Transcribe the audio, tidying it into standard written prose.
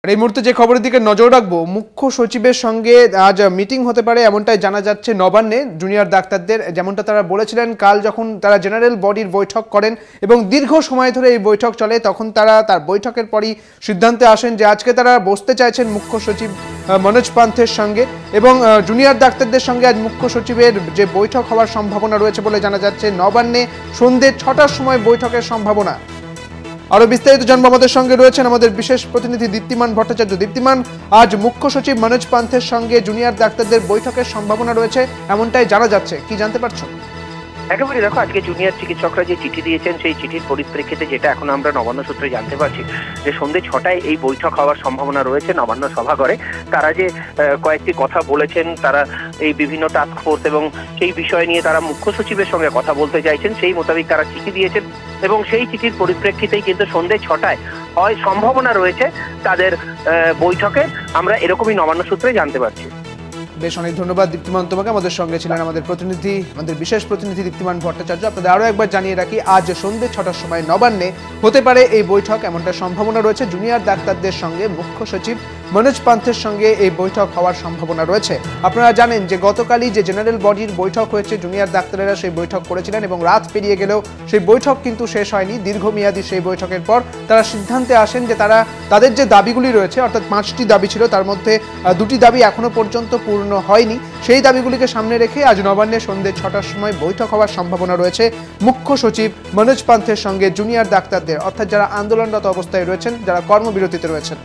আর এই মুহূর্তে যে খবরের দিকে নজর রাখবো, মুখ্য সচিবের সঙ্গে আজ মিটিং হতে পারে এমনটাই জানা যাচ্ছে নবান্নে জুনিয়র ডাক্তারদের। যেমনটা তারা বলেছিলেন, কাল যখন তারা জেনারেল বডির বৈঠক করেন এবং দীর্ঘ সময় ধরে এই বৈঠক চলে, তখন তারা তার বৈঠকের পরই সিদ্ধান্তে আসেন যে আজকে তারা বসতে চাইছেন মুখ্য সচিব মনোজ পান্থের সঙ্গে এবং জুনিয়র ডাক্তারদের সঙ্গে আজ মুখ্য সচিবের যে বৈঠক হওয়ার সম্ভাবনা রয়েছে বলে জানা যাচ্ছে। নবান্নে সন্ধ্যে ৬টার সময় বৈঠকের সম্ভাবনা। আরো বিস্তারিত জানবো, আমাদের সঙ্গে রয়েছেন আমাদের বিশেষ প্রতিনিধি দীপ্তিমান ভট্টাচার্য। দীপ্তিমান, আজ মুখ্য সচিব মনোজ পান্থের সঙ্গে জুনিয়র ডাক্তারদের বৈঠকের সম্ভাবনা রয়েছে এমনটাই জানা যাচ্ছে, কি জানতে পারছো? একেবারে দেখো, আজকে জুনিয়র চিকিৎসকরা যে চিঠি দিয়েছেন সেই চিঠির পরিপ্রেক্ষিতে যেটা এখন আমরা নবান্ন সূত্রে জানতে পারছি যে সন্ধ্যে ৬টায় এই বৈঠক হওয়ার সম্ভাবনা রয়েছে নবান্ন সভাঘরে। তারা যে কয়েকটি কথা বলেছেন, তারা এই বিভিন্ন টাস্ক ফোর্স এবং সেই বিষয় নিয়ে তারা মুখ্য সচিবের সঙ্গে কথা বলতে চাইছেন, সেই মোতাবেক তারা চিঠি দিয়েছেন এবং সেই চিঠির পরিপ্রেক্ষিতেই কিন্তু সন্ধ্যে ৬টায় হয় সম্ভাবনা রয়েছে তাদের বৈঠকে। আমরা এরকমই নবান্ন সূত্রে জানতে পারছি। বেশ, অনেক ধন্যবাদ দীপ্তিমান তোমাকে। আমাদের সঙ্গে ছিলেন আমাদের বিশেষ প্রতিনিধি দীপ্তিমান ভট্টাচার্য। আপনাদের আরও একবার জানিয়ে রাখি, আজ সন্ধ্যে ৬টার সময় নবান্নে হতে পারে এই বৈঠক, এমনটা সম্ভাবনা রয়েছে। জুনিয়র ডাক্তারদের সঙ্গে মুখ্য সচিব মনোজ পান্থের সঙ্গে এই বৈঠক হওয়ার সম্ভাবনা রয়েছে। আপনারা জানেন যে গতকালই যে জেনারেল বডির বৈঠক হয়েছে, জুনিয়র ডাক্তারেরা সেই বৈঠক করেছিলেন এবং রাত পেরিয়ে গেলেও সেই বৈঠক কিন্তু শেষ হয়নি। দীর্ঘমেয়াদী সেই বৈঠকের পর তারা সিদ্ধান্তে আসেন যে তাদের যে দাবিগুলি রয়েছে, অর্থাৎ ৫টি দাবি ছিল, তার মধ্যে ২টি দাবি এখনো পর্যন্ত পূর্ণ হয়নি। সেই দাবিগুলিকে সামনে রেখে আজ নবান্নে সন্ধ্যে ৬টার সময় বৈঠক হওয়ার সম্ভাবনা রয়েছে মুখ্য সচিব মনোজ পান্থের সঙ্গে জুনিয়র ডাক্তারদের, অর্থাৎ যারা আন্দোলনরত অবস্থায় রয়েছেন, যারা কর্মবিরতিতে রয়েছেন।